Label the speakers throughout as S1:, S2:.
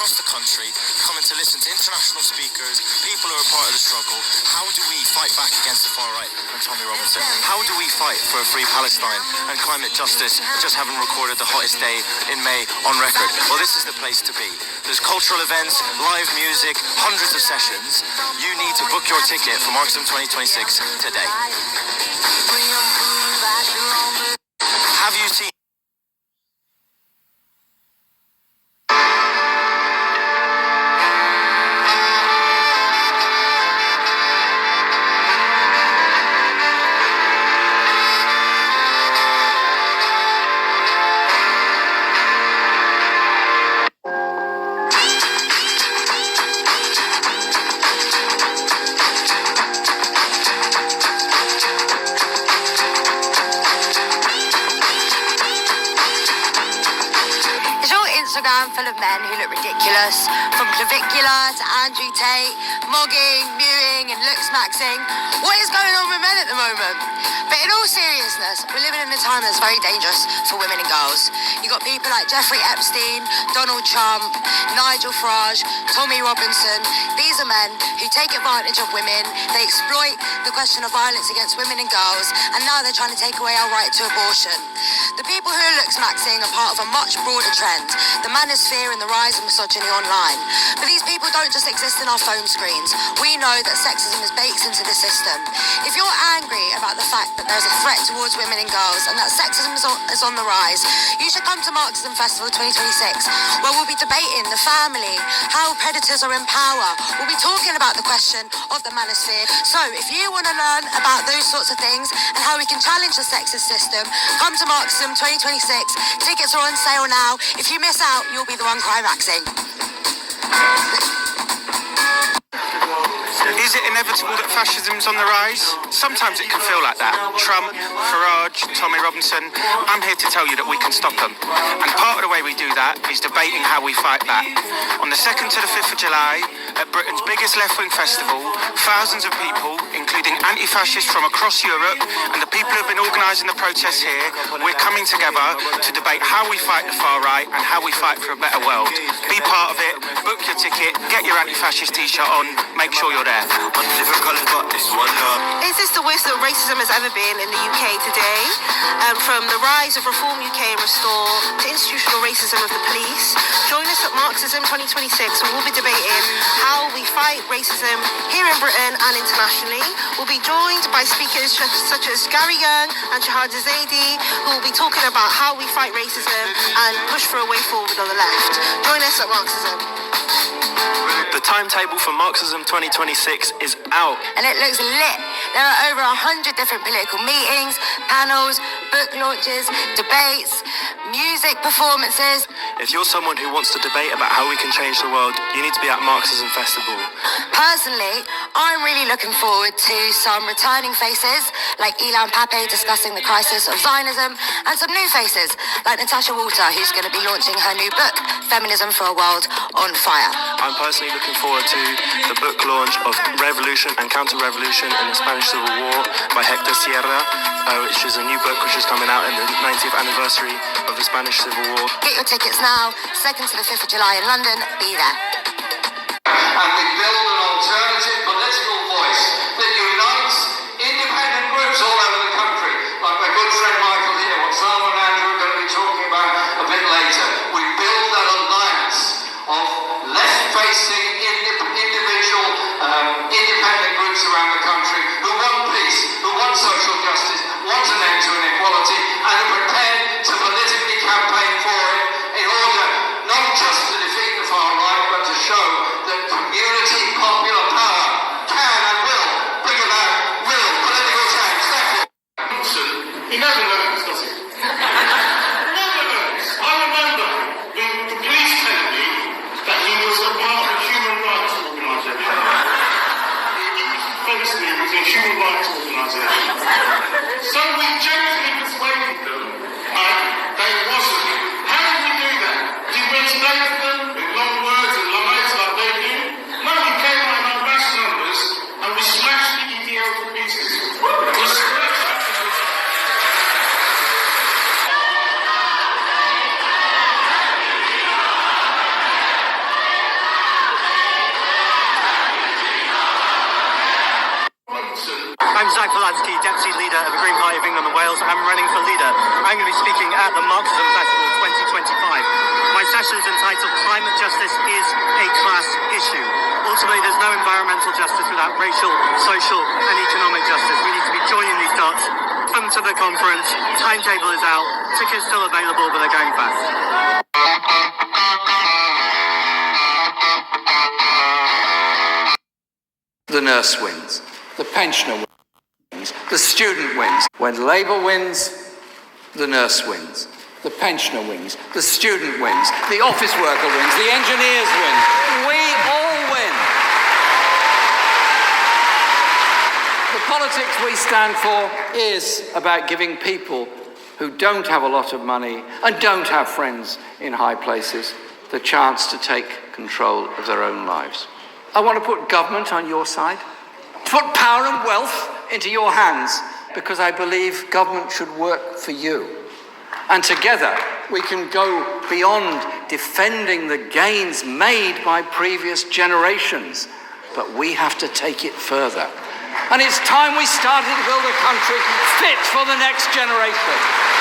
S1: across the country, coming to listen to international speakers, people who are part of the struggle. How do we fight back against the far right and Tommy Robinson? How do we fight for a free Palestine and climate justice, just having recorded the hottest day in May on record? Well, this is the place to be. There's cultural events, live music, hundreds of sessions. You need to book your ticket for Marxism 2026 today. Have you seen...
S2: Full of men who look ridiculous, from clavicular to Andrew Tate, mogging, mewing and looks-maxing. What is going on with men at the moment? But in all seriousness, we're living in a time that's very dangerous for women and girls. You've got people like Jeffrey Epstein, Donald Trump, Nigel Farage, Tommy Robinson. These are men who take advantage of women. They exploit the question of violence against women and girls, and now they're trying to take away our right to abortion. The people who are looks-maxing are part of a much broader trend, the manosphere and the rise of misogyny online. But these people don't just exist in our phone screens. We know that sexism is baked into the system. If you're angry about the fact that there's a threat towards women and girls and that sexism is on the rise, you should come to Marxism Festival 2026, where we'll be debating the family, how predators are in power. We'll be talking about the question of the manosphere. So if you want to learn about those sorts of things and how we can challenge the sexist system, come to Marxism 2026. Tickets are on sale now. If you miss out, you'll be the one climaxing.
S3: Is it inevitable that fascism's on the rise? Sometimes it can feel like that. Trump, Farage, Tommy Robinson, I'm here to tell you that we can stop them. And part of the way we do that is debating how we fight back. On the 2nd to the 5th of July, at Britain's biggest left-wing festival, thousands of people, including anti-fascists from across Europe and the people who have been organising the protests here, we're coming together to debate how we fight the far right and how we fight for a better world. Be part of it, book your ticket, get your anti-fascist t-shirt on, make sure you're there.
S4: Is this the worst that racism has ever been in the UK today? From the rise of Reform UK and Restore to institutional racism of the police. Join us at Marxism 2026 where we'll be debating how we fight racism here in Britain and internationally. We'll be joined by speakers such as Gary Young and Shahada Zaidi, who will be talking about how we fight racism and push for a way forward on the left. Join us at Marxism.
S1: The timetable for Marxism 2026 is out.
S2: And it looks lit. There are over 100 different political meetings, panels, book launches, debates, music performances.
S1: If you're someone who wants to debate about how we can change the world, you need to be at Marxism Festival.
S2: Personally, I'm really looking forward to some returning faces like Ilan Pape discussing the crisis of Zionism, and some new faces like Natasha Walter, who's going to be launching her new book, Feminism for a World on Fire.
S1: I'm personally looking forward to the book launch of Revolution and Counter-Revolution in the Spanish Civil War by Hector Sierra, which is a new book which is coming out in the 90th anniversary of the Spanish Civil War.
S2: Get your tickets now, 2nd to the 5th of July in London. Be there.
S5: And we build an alternative political voice that unites independent groups all over the country, like my good friend Michael here, what Salman and Andrew are going to be talking about a bit later. We build that alliance of left-facing individual independent groups around the country who want peace, who want social justice, want an end to inequality, and are prepared to politically campaign for it in order not just to defeat the far right, but to show that community popular power can and will bring about real political change. Thank you.
S6: He never learns, does he? Never learns. I remember the police telling me that he was a part of a human rights organisation. Basically, he was a human rights organisation. So we gently persuaded them that it wasn't. How did we do that? Did we enslave them with long words and lies like they do? No, we came out in mass numbers and we smashed the EDL to pieces. We smashed
S7: I'm going to be speaking at the Marxism Festival 2025. My session is entitled Climate Justice is a Class Issue. Ultimately, there's no environmental justice without racial, social and economic justice. We need to be joining these dots. Come to the conference. Timetable is out. Tickets still available, but they're going fast.
S8: The nurse wins. The pensioner wins. The student wins. When Labour wins, the nurse wins. The pensioner wins. The student wins. The office worker wins. The engineers win. We all win. The politics we stand for is about giving people who don't have a lot of money and don't have friends in high places the chance to take control of their own lives. I want to put government on your side, to put power and wealth into your hands, because I believe government should work for you. And together we can go beyond defending the gains made by previous generations, but we have to take it further. And it's time we started to build a country fit for the next generation.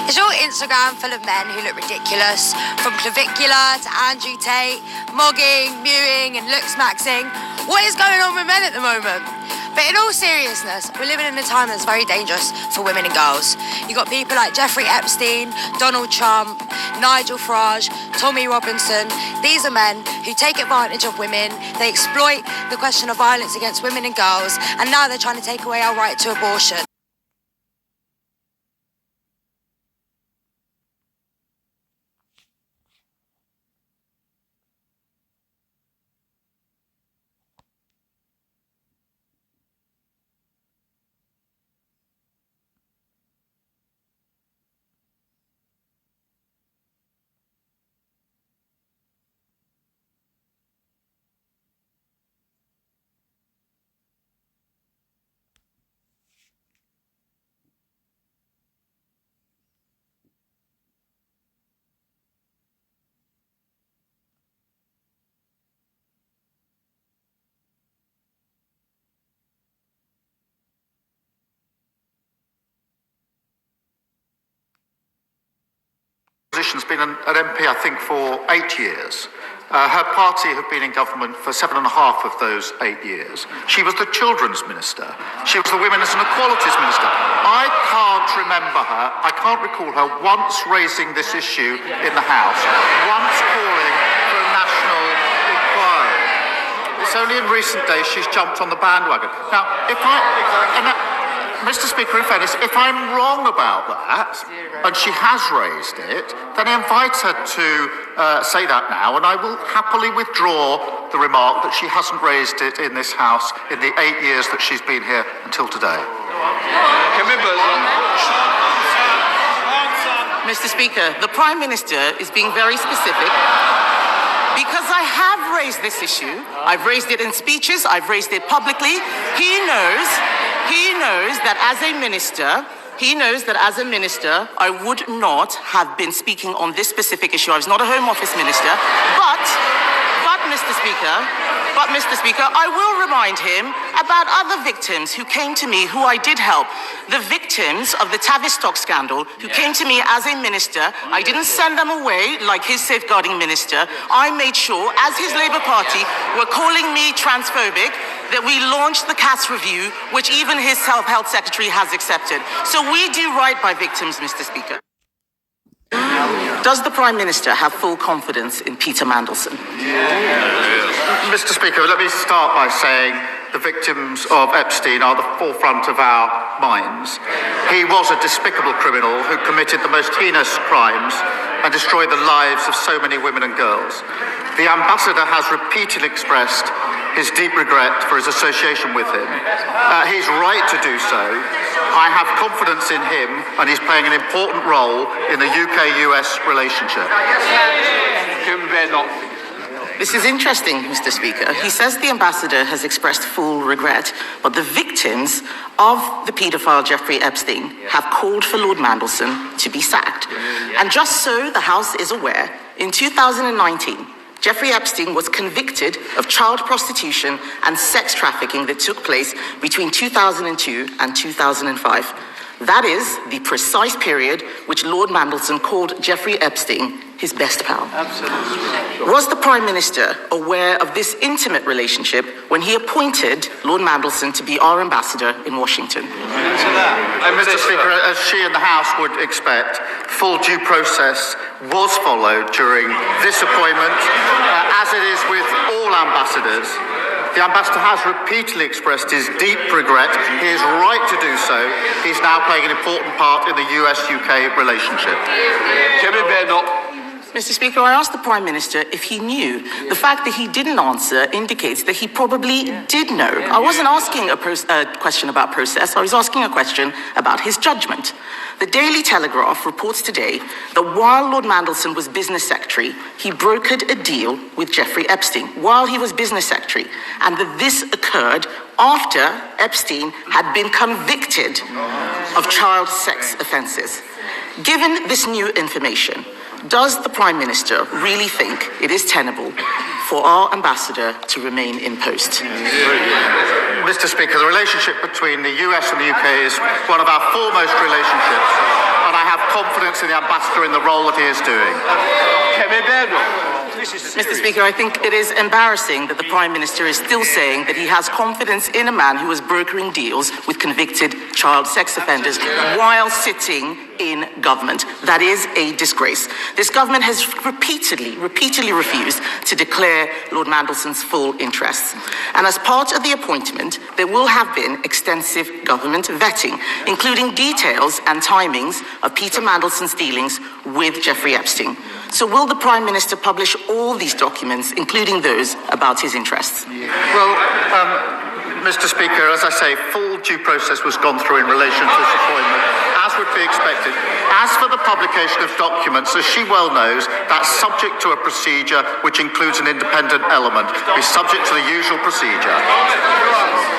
S2: Is your Instagram full of men who look ridiculous? From clavicular to Andrew Tate, mogging, mewing and looks maxing. What is going on with men at the moment? But in all seriousness, we're living in a time that's very dangerous for women and girls. You've got people like Jeffrey Epstein, Donald Trump, Nigel Farage, Tommy Robinson. These are men who take advantage of women. They exploit the question of violence against women and girls, and now they're trying to take away our right to abortion.
S9: Has been an MP, I think, for 8 years. Her party have been in government for 7.5 of those 8 years. She was the Children's Minister. She was the Women's and Equalities Minister. I can't remember her, I can't recall her once raising this issue in the House, once calling for a national inquiry. It's only in recent days she's jumped on the bandwagon. Now, Mr. Speaker, in fairness, if I'm wrong about that, and she has raised it, then I invite her to say that now, and I will happily withdraw the remark that she hasn't raised it in this House in the 8 years that she's been here until today.
S10: Mr. Speaker, the Prime Minister is being very specific because I have raised this issue. I've raised it in speeches, I've raised it publicly. He knows that as a minister, I would not have been speaking on this specific issue. I was not a Home Office minister, but Mr. Speaker, I will remind him about other victims who came to me who I did help. The victims of the Tavistock scandal who came to me as a minister. I didn't send them away like his safeguarding minister. I made sure, as his Labour Party were calling me transphobic, that we launched the CAS review, which even his health secretary has accepted. So we do right by victims, Mr. Speaker. Does the Prime Minister have full confidence in Peter Mandelson?
S9: Mr. Speaker, let me start by saying the victims of Epstein are the forefront of our minds. He was a despicable criminal who committed the most heinous crimes and destroyed the lives of so many women and girls. The Ambassador has repeatedly expressed his deep regret for his association with him. He's right to do so. I have confidence in him, and he's playing an important role in the UK-US relationship.
S10: This is interesting, Mr. Speaker. He says the Ambassador has expressed full regret, but the victims of the paedophile Jeffrey Epstein have called for Lord Mandelson to be sacked. And just so the House is aware, in 2019, Jeffrey Epstein was convicted of child prostitution and sex trafficking that took place between 2002 and 2005. That is the precise period which Lord Mandelson called Jeffrey Epstein his best pal. Absolutely. Was the Prime Minister aware of this intimate relationship when he appointed Lord Mandelson to be our ambassador in Washington?
S9: Mr. Speaker, as she and the House would expect, full due process was followed during this appointment, as it is with all ambassadors. The Ambassador has repeatedly expressed his deep regret. He is right to do so. He's now playing an important part in the US-UK relationship.
S10: Mr. Speaker, I asked the Prime Minister if he knew. The fact that he didn't answer indicates that he probably did know. I wasn't asking a question about process, I was asking a question about his judgment. The Daily Telegraph reports today that while Lord Mandelson was Business Secretary, he brokered a deal with Jeffrey Epstein while he was Business Secretary, and that this occurred after Epstein had been convicted of child sex offences. Given this new information, does the Prime Minister really think it is tenable for our ambassador to remain in post?
S9: Mr. Speaker, the relationship between the US and the UK is one of our foremost relationships, and I have confidence in the ambassador in the role that he is doing.
S10: Mr. Speaker, I think it is embarrassing that the Prime Minister is still saying that he has confidence in a man who was brokering deals with convicted child sex offenders while sitting in government. That is a disgrace. This government has repeatedly refused to declare Lord Mandelson's full interests. And as part of the appointment, there will have been extensive government vetting, including details and timings of Peter Mandelson's dealings with Jeffrey Epstein. So will the Prime Minister publish all these documents, including those about his interests?
S9: Well, Mr. Speaker, as I say, full due process was gone through in relation to this appointment, as would be expected. As for the publication of documents, as she well knows, that's subject to a procedure which includes an independent element. It's subject to the usual procedure.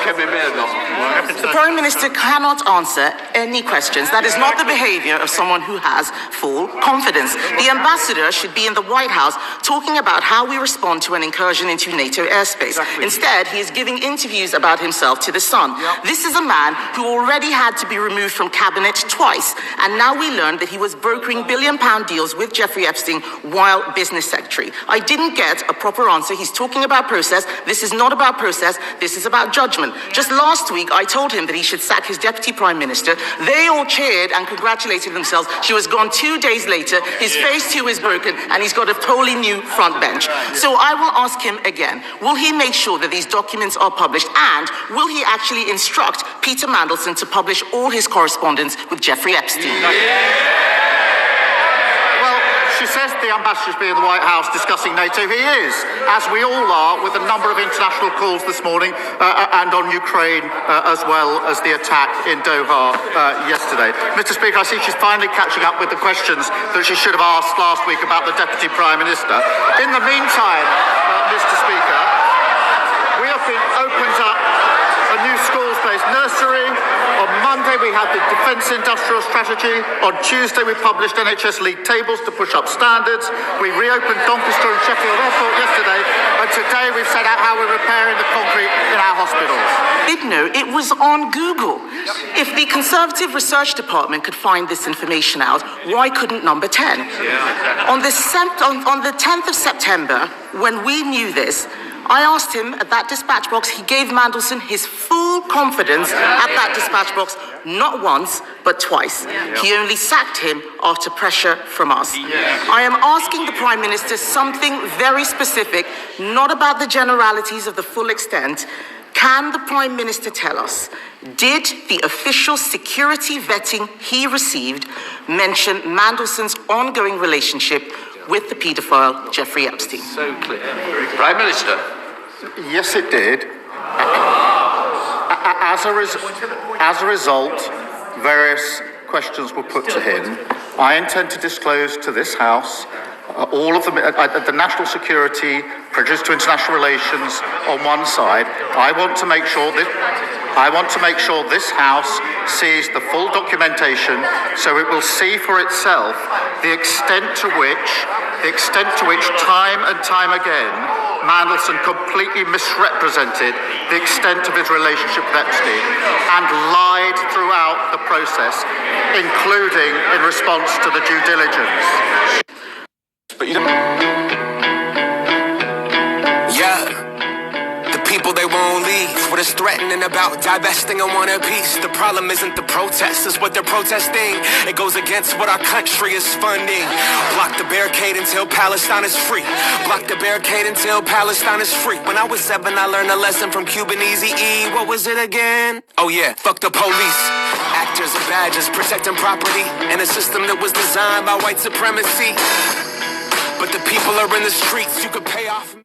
S10: The Prime Minister cannot answer any questions. That is not the behaviour of someone who has full confidence. The ambassador should be in the White House talking about how we respond to an incursion into NATO airspace. Instead, he is giving interviews about himself to The Sun. This is a man who already had to be removed from cabinet twice, and now we learned that he was brokering billion-pound deals with Jeffrey Epstein while business secretary. I didn't get a proper answer. He's talking about process. This is not about process. This is about judgment. Just last week, I told him that he should sack his deputy prime minister. They all cheered and congratulated themselves. She was gone 2 days later. His phase 2 is broken, and he's got a totally new front bench. So I will ask him again, will he make sure that these documents are published, and will he actually instruct Peter Mandelson to publish all his correspondence with Jeffrey Epstein?
S9: She says the ambassador should be in the White House discussing NATO. He is, as we all are, with a number of international calls this morning and on Ukraine, as well as the attack in Doha yesterday. Mr. Speaker, I see she's finally catching up with the questions that she should have asked last week about the Deputy Prime Minister. In the meantime, Mr. Speaker, we have been opened up a new schools-based nursery. On Monday, we had the Defence Industrial Strategy. On Tuesday, we published NHS league tables to push up standards. We reopened Doncaster and Sheffield Airport yesterday. And today, we've set out how we're repairing the concrete in our hospitals.
S10: No, it was on Google. If the Conservative Research Department could find this information out, why couldn't number 10? On the 10th of September, when we knew this, I asked him at that dispatch box, he gave Mandelson his full confidence at that dispatch box, not once, but twice. He only sacked him after pressure from us. I am asking the Prime Minister something very specific, not about the generalities of the full extent. Can the Prime Minister tell us, did the official security vetting he received mention Mandelson's ongoing relationship with the paedophile Jeffrey Epstein?
S8: So clear. Prime Minister.
S9: Yes, it did. As a result, various questions were put to him. I intend to disclose to this House all of the national security, prejudice to international relations on one side. I want to make sure this House sees the full documentation, so it will see for itself the extent to which time and time again Mandelson completely misrepresented the extent of his relationship with Epstein and lied throughout the process, including in response to the due diligence.
S11: But you don't... People, they won't leave. What is threatening about divesting and want a piece? The problem isn't the protest, it's what they're protesting. It goes against what our country is funding. Block the barricade until Palestine is free. Block the barricade until Palestine is free. When I was 7, I learned a lesson from Cuban Eazy-E. What was it again? Oh yeah, fuck the police. Actors and badges protecting property in a system that was designed by white supremacy. But the people are in the streets, you could pay off.